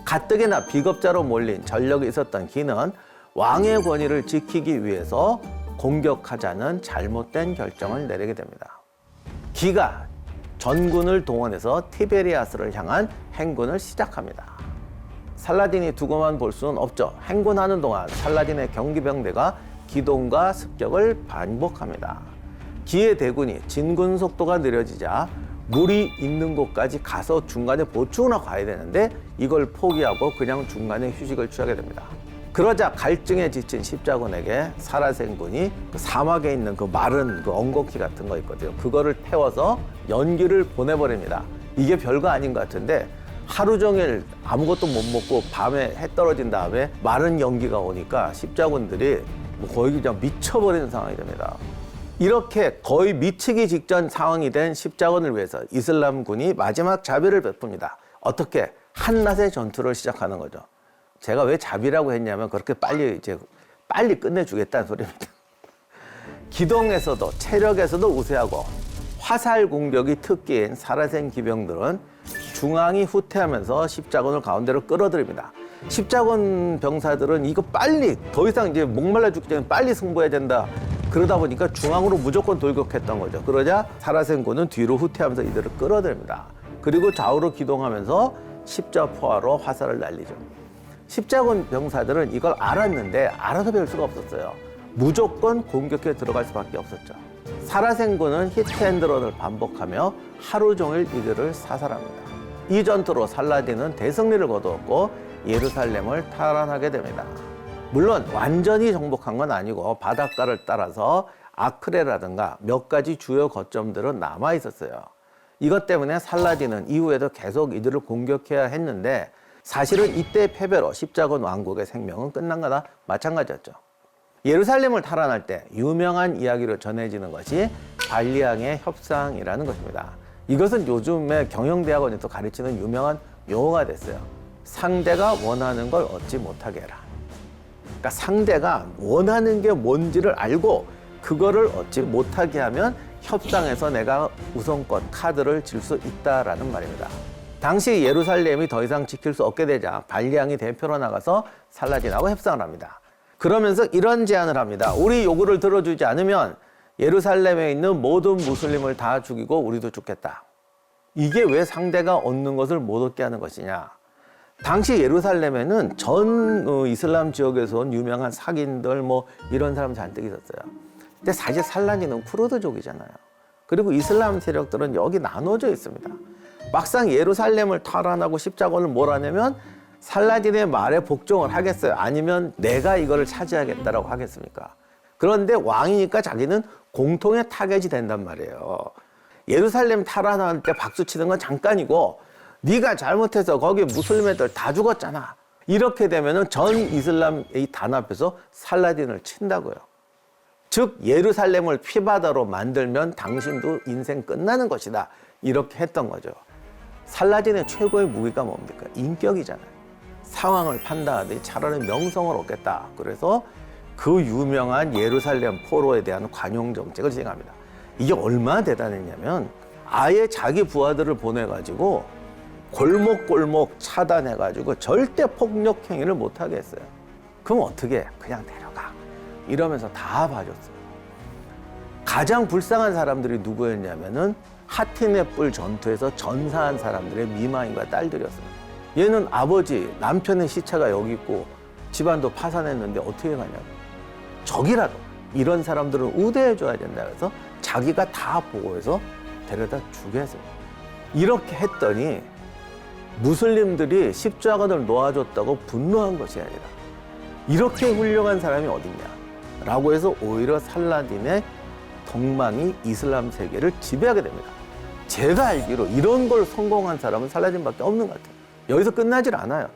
가뜩이나 비겁자로 몰린 전력이 있었던 기는 왕의 권위를 지키기 위해서 공격하자는 잘못된 결정을 내리게 됩니다. 기가 전군을 동원해서 티베리아스를 향한 행군을 시작합니다. 살라딘이 두고만 볼 수는 없죠. 행군하는 동안 살라딘의 경기병대가 기동과 습격을 반복합니다. 기의 대군이 진군 속도가 느려지자 물이 있는 곳까지 가서 중간에 보충을 하고 가야 되는데 이걸 포기하고 그냥 중간에 휴식을 취하게 됩니다. 그러자 갈증에 지친 십자군에게 사라센군이 그 사막에 있는 그 마른 그 엉겅퀴 같은 거 있거든요. 그거를 태워서 연기를 보내버립니다. 이게 별거 아닌 것 같은데 하루 종일 아무것도 못 먹고 밤에 해 떨어진 다음에 마른 연기가 오니까 십자군들이 뭐 거의 그냥 미쳐버리는 상황이 됩니다. 이렇게 거의 미치기 직전 상황이 된 십자군을 위해서 이슬람군이 마지막 자비를 베풉니다. 어떻게? 한낮에 전투를 시작하는 거죠. 제가 왜 자비라고 했냐면 그렇게 빨리 끝내주겠다는 소리입니다. 기동에서도 체력에서도 우세하고 화살 공격이 특기인 사라센 기병들은 중앙이 후퇴하면서 십자군을 가운데로 끌어들입니다. 십자군 병사들은 이거 빨리 더 이상 이제 목말라 죽기 전에 빨리 승부해야 된다. 그러다 보니까 중앙으로 무조건 돌격했던 거죠. 그러자 사라센군은 뒤로 후퇴하면서 이들을 끌어들입니다. 그리고 좌우로 기동하면서 십자포화로 화살을 날리죠. 십자군 병사들은 이걸 알았는데 알아서 배울 수가 없었어요. 무조건 공격해 들어갈 수밖에 없었죠. 사라센군은 히트앤드런을 반복하며 하루 종일 이들을 사살합니다. 이 전투로 살라딘은 대승리를 거두었고 예루살렘을 탈환하게 됩니다. 물론 완전히 정복한 건 아니고 바닷가를 따라서 아크레라든가 몇 가지 주요 거점들은 남아 있었어요. 이것 때문에 살라딘은 이후에도 계속 이들을 공격해야 했는데 사실은 이때 패배로 십자군 왕국의 생명은 끝난 거나 마찬가지였죠. 예루살렘을 탈환할 때 유명한 이야기로 전해지는 것이 발리앙의 협상이라는 것입니다. 이것은 요즘에 경영대학원에서 가르치는 유명한 용어가 됐어요. 상대가 원하는 걸 얻지 못하게 해라. 그러니까 상대가 원하는 게 뭔지를 알고 그거를 얻지 못하게 하면 협상에서 내가 우선권 카드를 질 수 있다라는 말입니다. 당시 예루살렘이 더 이상 지킬 수 없게 되자 발리앙이 대표로 나가서 살라딘하고 협상을 합니다. 그러면서 이런 제안을 합니다. 우리 요구를 들어주지 않으면 예루살렘에 있는 모든 무슬림을 다 죽이고 우리도 죽겠다. 이게 왜 상대가 얻는 것을 못 얻게 하는 것이냐. 당시 예루살렘에는 전 이슬람 지역에서 온 유명한 사기인들 뭐 이런 사람 잔뜩 있었어요. 근데 사실 살라딘은 쿠르드족이잖아요. 그리고 이슬람 세력들은 여기 나눠져 있습니다. 막상 예루살렘을 탈환하고 십자군을 몰아내면 살라딘의 말에 복종을 하겠어요? 아니면 내가 이거를 차지하겠다라고 하겠습니까? 그런데 왕이니까 자기는 공통의 타겟이 된단 말이에요. 예루살렘 탈환할 때 박수 치는 건 잠깐이고 네가 잘못해서 거기 무슬림 애들 다 죽었잖아. 이렇게 되면은 전 이슬람이 단합해서 살라딘을 친다고요. 즉 예루살렘을 피바다로 만들면 당신도 인생 끝나는 것이다. 이렇게 했던 거죠. 살라딘의 최고의 무기가 뭡니까? 인격이잖아요. 상황을 판단하더니 차라리 명성을 얻겠다. 그래서 그 유명한 예루살렘 포로에 대한 관용 정책을 시행합니다. 이게 얼마나 대단했냐면 아예 자기 부하들을 보내가지고 골목골목 차단해가지고 절대 폭력 행위를 못하게 했어요. 그럼 어떻게 해? 그냥 데려가. 이러면서 다 봐줬어요. 가장 불쌍한 사람들이 누구였냐면은 하틴의 뿔 전투에서 전사한 사람들의 미망인과 딸들이었어요. 얘는 아버지, 남편의 시체가 여기 있고 집안도 파산했는데 어떻게 가냐고. 적이라도 이런 사람들은 우대해줘야 된다 그래서 자기가 다 보고해서 데려다 주게 했어요. 이렇게 했더니 무슬림들이 십자가를 놓아줬다고 분노한 것이 아니라 이렇게 훌륭한 사람이 어딨냐 라고 해서 오히려 살라딘의 덕망이 이슬람 세계를 지배하게 됩니다. 제가 알기로 이런 걸 성공한 사람은 살라딘밖에 없는 것 같아요. 여기서 끝나질 않아요.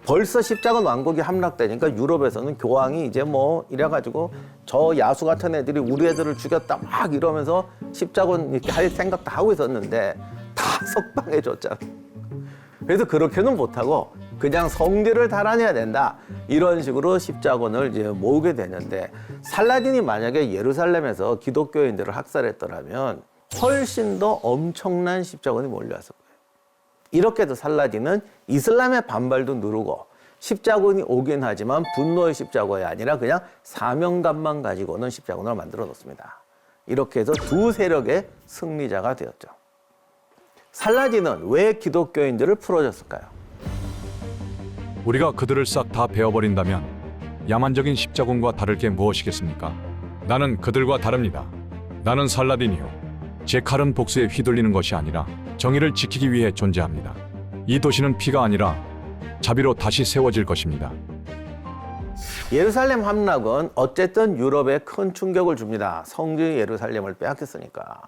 벌써 십자군 왕국이 함락되니까 유럽에서는 교황이 이제 뭐 이래가지고 저 야수 같은 애들이 우리 애들을 죽였다 막 이러면서 십자군 이렇게 할 생각도 하고 있었는데 다 석방해줬잖아요. 그래서 그렇게는 못하고 그냥 성들을 달아내야 된다. 이런 식으로 십자군을 이제 모으게 되는데 살라딘이 만약에 예루살렘에서 기독교인들을 학살했더라면 훨씬 더 엄청난 십자군이 몰려왔을 거예요. 이렇게 해서 살라딘은 이슬람의 반발도 누르고 십자군이 오긴 하지만 분노의 십자군이 아니라 그냥 사명감만 가지고는 십자군을 만들어 놓습니다. 이렇게 해서 두 세력의 승리자가 되었죠. 살라딘은 왜 기독교인들을 풀어줬을까요? 우리가 그들을 싹 다 베어버린다면 야만적인 십자군과 다를 게 무엇이겠습니까? 나는 그들과 다릅니다. 나는 살라딘이요. 제 칼은 복수에 휘둘리는 것이 아니라 정의를 지키기 위해 존재합니다. 이 도시는 피가 아니라 자비로 다시 세워질 것입니다. 예루살렘 함락은 어쨌든 유럽에 큰 충격을 줍니다. 성지 예루살렘을 빼앗겼으니까.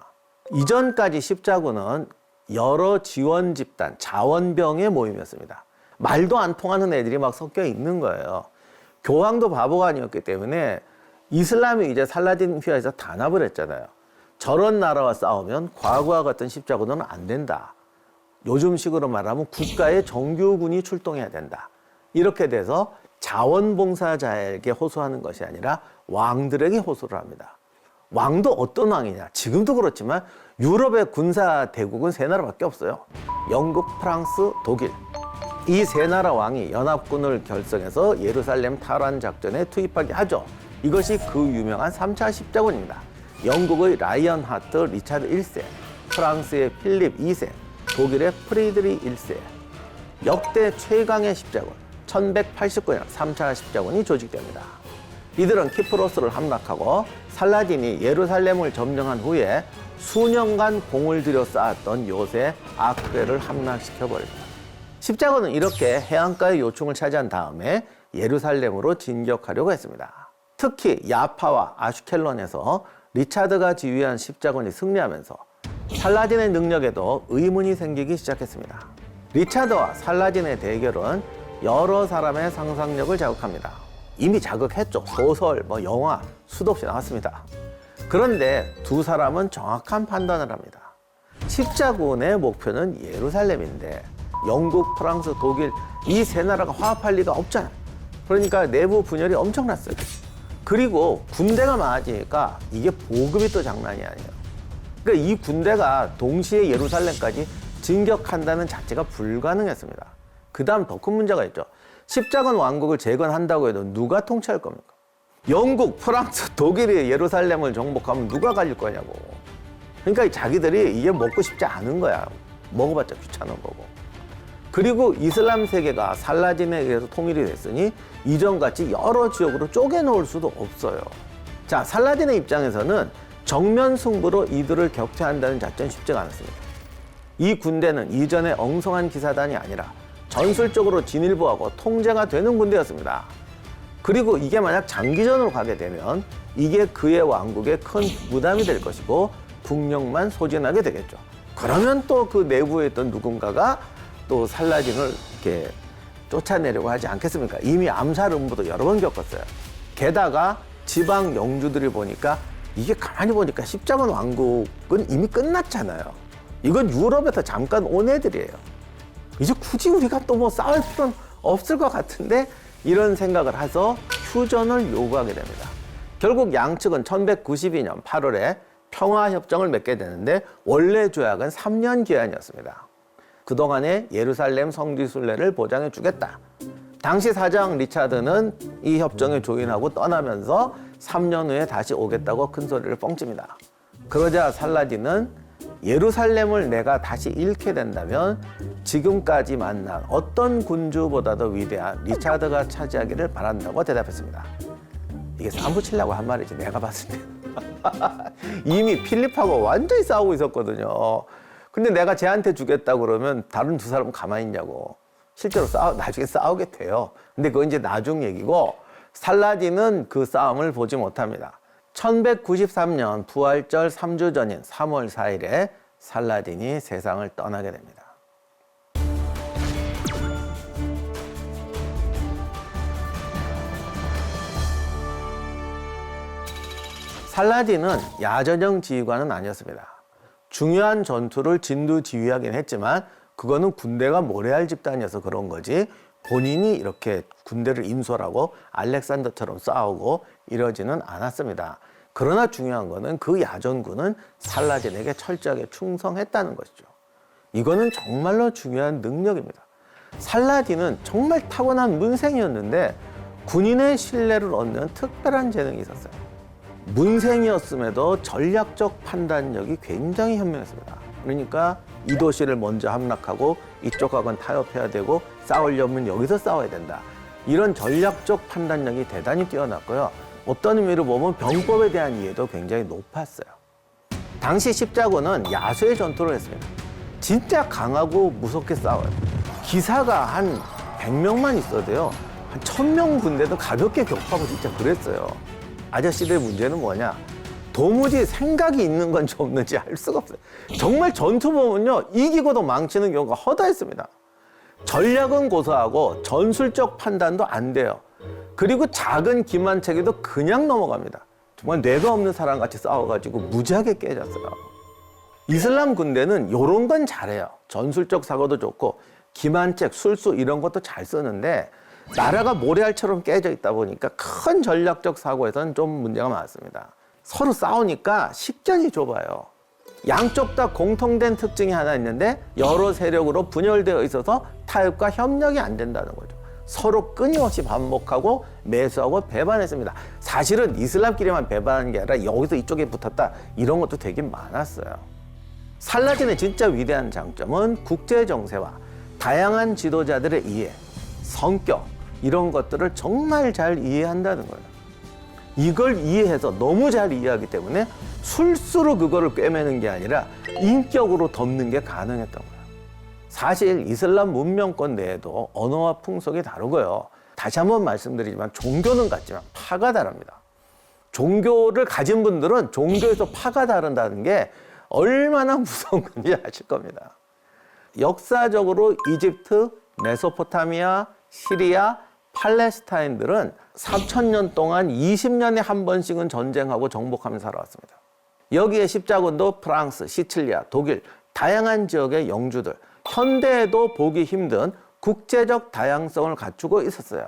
이전까지 십자군은 여러 지원 집단, 자원병의 모임이었습니다. 말도 안 통하는 애들이 막 섞여 있는 거예요. 교황도 바보가 아니었기 때문에 이슬람이 이제 살라딘 휘하에서 단합을 했잖아요. 저런 나라와 싸우면 과거와 같은 십자군은 안 된다. 요즘식으로 말하면 국가의 정규군이 출동해야 된다. 이렇게 돼서 자원봉사자에게 호소하는 것이 아니라 왕들에게 호소를 합니다. 왕도 어떤 왕이냐? 지금도 그렇지만 유럽의 군사 대국은 세 나라밖에 없어요. 영국, 프랑스, 독일. 이 세 나라 왕이 연합군을 결성해서 예루살렘 탈환 작전에 투입하게 하죠. 이것이 그 유명한 3차 십자군입니다. 영국의 라이언 하트 리차드 1세, 프랑스의 필립 2세, 독일의 프리드리 1세. 역대 최강의 십자군, 1189년 3차 십자군이 조직됩니다. 이들은 키프로스를 함락하고 살라딘이 예루살렘을 점령한 후에 수년간 공을 들여 쌓았던 요새 아크레를 함락시켜버립니다. 십자군은 이렇게 해안가의 요충을 차지한 다음에 예루살렘으로 진격하려고 했습니다. 특히 야파와 아슈켈론에서 리차드가 지휘한 십자군이 승리하면서 살라딘의 능력에도 의문이 생기기 시작했습니다. 리차드와 살라딘의 대결은 여러 사람의 상상력을 자극합니다. 이미 자극했죠. 소설, 영화 수도 없이 나왔습니다. 그런데 두 사람은 정확한 판단을 합니다. 십자군의 목표는 예루살렘인데 영국, 프랑스, 독일 이 세 나라가 화합할 리가 없잖아요. 그러니까 내부 분열이 엄청났어요. 그리고 군대가 많아지니까 이게 보급이 또 장난이 아니에요. 그러니까 이 군대가 동시에 예루살렘까지 진격한다는 자체가 불가능했습니다. 그 다음 더 큰 문제가 있죠. 십자군 왕국을 재건한다고 해도 누가 통치할 겁니까? 영국, 프랑스, 독일이 예루살렘을 정복하면 누가 가질 거냐고. 그러니까 자기들이 이게 먹고 싶지 않은 거야. 먹어봤자 귀찮은 거고. 그리고 이슬람 세계가 살라딘에 의해서 통일이 됐으니 이전같이 여러 지역으로 쪼개놓을 수도 없어요. 자, 살라딘의 입장에서는 정면 승부로 이들을 격퇴한다는 작전이 쉽지가 않았습니다. 이 군대는 이전의 엉성한 기사단이 아니라 전술적으로 진일보하고 통제가 되는 군대였습니다. 그리고 이게 만약 장기전으로 가게 되면 이게 그의 왕국에 큰 부담이 될 것이고 국력만 소진하게 되겠죠. 그러면 또 그 내부에 있던 누군가가 또 살라딘을 이렇게 쫓아내려고 하지 않겠습니까? 이미 암살 음모도 여러 번 겪었어요. 게다가 지방 영주들이 보니까 이게 가만히 보니까 십자군 왕국은 이미 끝났잖아요. 이건 유럽에서 잠깐 온 애들이에요. 이제 굳이 우리가 또 뭐 싸울 필요는 없을 것 같은데 이런 생각을 해서 휴전을 요구하게 됩니다. 결국 양측은 1192년 8월에 평화협정을 맺게 되는데 원래 조약은 3년 기한이었습니다. 그동안의 예루살렘 성지순례를 보장해 주겠다. 당시 사장 리차드는 이 협정에 조인하고 떠나면서 3년 후에 다시 오겠다고 큰 소리를 뻥칩니다. 그러자 살라딘은 예루살렘을 내가 다시 잃게 된다면 지금까지 만난 어떤 군주보다도 위대한 리차드가 차지하기를 바란다고 대답했습니다. 이게 싸움 붙이려고 한 말이지 내가 봤을 때. 이미 필립하고 완전히 싸우고 있었거든요. 근데 내가 쟤한테 주겠다 그러면 다른 두 사람은 가만히 있냐고. 실제로 나중에 싸우게 돼요. 근데 그건 이제 나중 얘기고 살라딘은 그 싸움을 보지 못합니다. 1193년 부활절 3주 전인 3월 4일에 살라딘이 세상을 떠나게 됩니다. 살라딘은 야전형 지휘관은 아니었습니다. 중요한 전투를 진두지휘하긴 했지만 그거는 군대가 모래알 집단이어서 그런 거지 본인이 이렇게 군대를 인솔하고 알렉산더처럼 싸우고 이러지는 않았습니다. 그러나 중요한 거는 그 야전군은 살라딘에게 철저하게 충성했다는 것이죠. 이거는 정말로 중요한 능력입니다. 살라딘은 정말 타고난 문생이었는데 군인의 신뢰를 얻는 특별한 재능이 있었어요. 문생이었음에도 전략적 판단력이 굉장히 현명했습니다. 그러니까 이 도시를 먼저 함락하고 이쪽하고는 타협해야 되고 싸우려면 여기서 싸워야 된다. 이런 전략적 판단력이 대단히 뛰어났고요. 어떤 의미로 보면 병법에 대한 이해도 굉장히 높았어요. 당시 십자군은 야수의 전투를 했습니다. 진짜 강하고 무섭게 싸워요. 기사가 한 100명만 있어도요. 한 1000명 군대도 가볍게 격파하고 진짜 그랬어요. 아저씨들의 문제는 뭐냐? 도무지 생각이 있는 건지 없는지 알 수가 없어요. 정말 전투 보면요. 이기고도 망치는 경우가 허다했습니다. 전략은 고사하고 전술적 판단도 안 돼요. 그리고 작은 기만체계도 그냥 넘어갑니다. 정말 뇌가 없는 사람같이 싸워가지고 무지하게 깨졌어요. 이슬람 군대는 이런 건 잘해요. 전술적 사고도 좋고 기만책, 술수 이런 것도 잘 쓰는데 나라가 모래알처럼 깨져 있다 보니까 큰 전략적 사고에서는 좀 문제가 많습니다. 서로 싸우니까 식견이 좁아요. 양쪽 다 공통된 특징이 하나 있는데 여러 세력으로 분열되어 있어서 타협과 협력이 안 된다는 거죠. 서로 끊임없이 반복하고 매수하고 배반했습니다. 사실은 이슬람끼리만 배반한 게 아니라 여기서 이쪽에 붙었다 이런 것도 되게 많았어요. 살라딘의 진짜 위대한 장점은 국제 정세와 다양한 지도자들의 이해, 성격 이런 것들을 정말 잘 이해한다는 거예요. 이걸 이해해서 너무 잘 이해하기 때문에 술수로 그거를 꿰매는 게 아니라 인격으로 덮는 게 가능했던 거예요. 사실 이슬람 문명권 내에도 언어와 풍속이 다르고요. 다시 한번 말씀드리지만 종교는 같지만 파가 다릅니다. 종교를 가진 분들은 종교에서 파가 다른다는 게 얼마나 무서운 건지 아실 겁니다. 역사적으로 이집트, 메소포타미아, 시리아, 팔레스타인들은 3000년 동안 20년에 한 번씩은 전쟁하고 정복하며 살아왔습니다. 여기에 십자군도 프랑스, 시칠리아, 독일 다양한 지역의 영주들, 현대에도 보기 힘든 국제적 다양성을 갖추고 있었어요.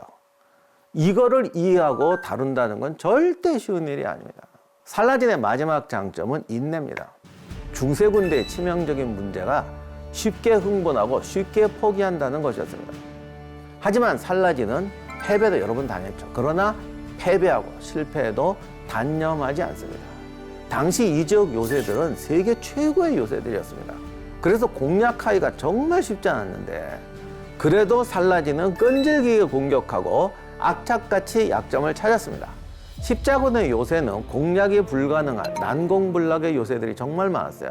이거를 이해하고 다룬다는 건 절대 쉬운 일이 아닙니다. 살라딘의 마지막 장점은 인내입니다. 중세 군대의 치명적인 문제가 쉽게 흥분하고 쉽게 포기한다는 것이었습니다. 하지만 살라딘은 패배도 여러 번 당했죠. 그러나 패배하고 실패해도 단념하지 않습니다. 당시 이 지역 요새들은 세계 최고의 요새들이었습니다. 그래서 공략하기가 정말 쉽지 않았는데 그래도 살라딘은 끈질기게 공격하고 악착같이 약점을 찾았습니다. 십자군의 요새는 공략이 불가능한 난공불락의 요새들이 정말 많았어요.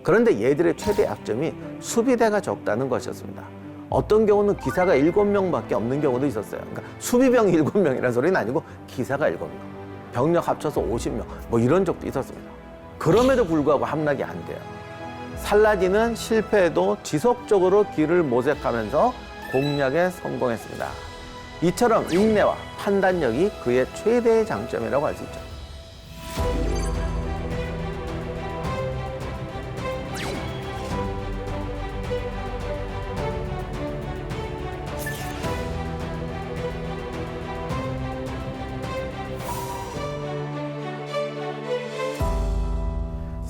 그런데 얘들의 최대 약점이 수비대가 적다는 것이었습니다. 어떤 경우는 기사가 7명밖에 없는 경우도 있었어요. 그러니까 수비병이 7명이라는 소리는 아니고 기사가 7명. 병력 합쳐서 50명. 뭐 이런 적도 있었습니다. 그럼에도 불구하고 함락이 안 돼요. 살라딘은 실패해도 지속적으로 길을 모색하면서 공략에 성공했습니다. 이처럼 인내와 판단력이 그의 최대의 장점이라고 할 수 있죠.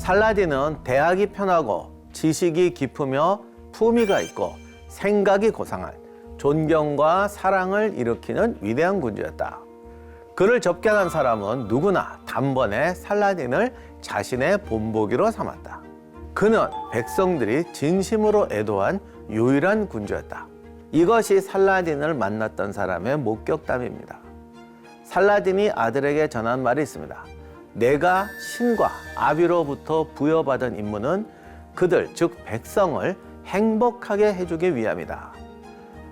살라딘은 대학이 편하고 지식이 깊으며 품위가 있고 생각이 고상한 존경과 사랑을 일으키는 위대한 군주였다. 그를 접견한 사람은 누구나 단번에 살라딘을 자신의 본보기로 삼았다. 그는 백성들이 진심으로 애도한 유일한 군주였다. 이것이 살라딘을 만났던 사람의 목격담입니다. 살라딘이 아들에게 전한 말이 있습니다. 내가 신과 아비로부터 부여받은 임무는 그들, 즉 백성을 행복하게 해주기 위함이다.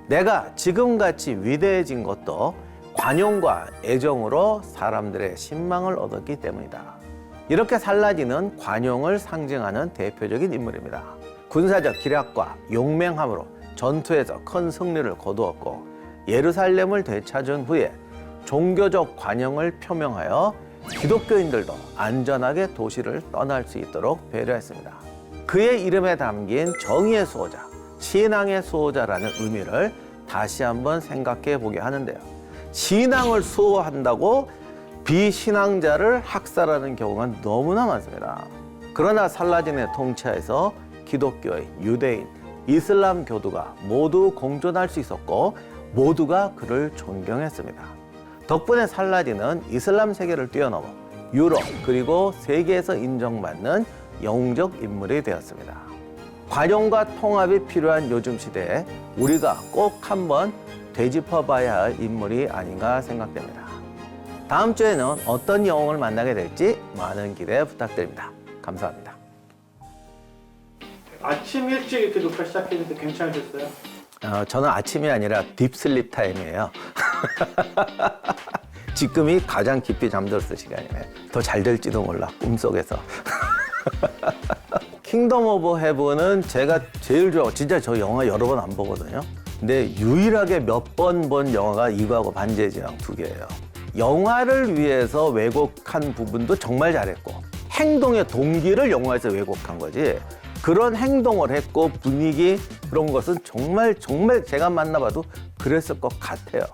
내가 지금같이 위대해진 것도 관용과 애정으로 사람들의 신망을 얻었기 때문이다. 이렇게 살라딘은 관용을 상징하는 대표적인 인물입니다. 군사적 기략과 용맹함으로 전투에서 큰 승리를 거두었고 예루살렘을 되찾은 후에 종교적 관용을 표명하여 기독교인들도 안전하게 도시를 떠날 수 있도록 배려했습니다. 그의 이름에 담긴 정의의 수호자, 신앙의 수호자라는 의미를 다시 한번 생각해 보게 하는데요. 신앙을 수호한다고 비신앙자를 학살하는 경우가 너무나 많습니다. 그러나 살라딘의 통치하에서 기독교인, 유대인, 이슬람 교도가 모두 공존할 수 있었고 모두가 그를 존경했습니다. 덕분에 살라딘은 이슬람 세계를 뛰어넘어 유럽 그리고 세계에서 인정받는 영웅적 인물이 되었습니다. 관용과 통합이 필요한 요즘 시대에 우리가 꼭 한번 되짚어봐야 할 인물이 아닌가 생각됩니다. 다음 주에는 어떤 영웅을 만나게 될지 많은 기대 부탁드립니다. 감사합니다. 아침 일찍 이렇게 녹화 시작했는데 괜찮으셨어요? 저는 아침이 아니라 딥슬립 타임이에요. 지금이 가장 깊이 잠들었을 시간이에요. 더 잘 될지도 몰라, 꿈속에서. 킹덤 오브 헤븐은 제가 제일 좋아하고, 진짜 저 영화 여러 번 안 보거든요. 근데 유일하게 몇 번 본 영화가 이거하고 반지의 제왕 2개예요. 영화를 위해서 왜곡한 부분도 정말 잘했고, 행동의 동기를 영화에서 왜곡한 거지, 그런 행동을 했고 분위기 그런 것은 정말 제가 만나봐도 그랬을 것 같아요.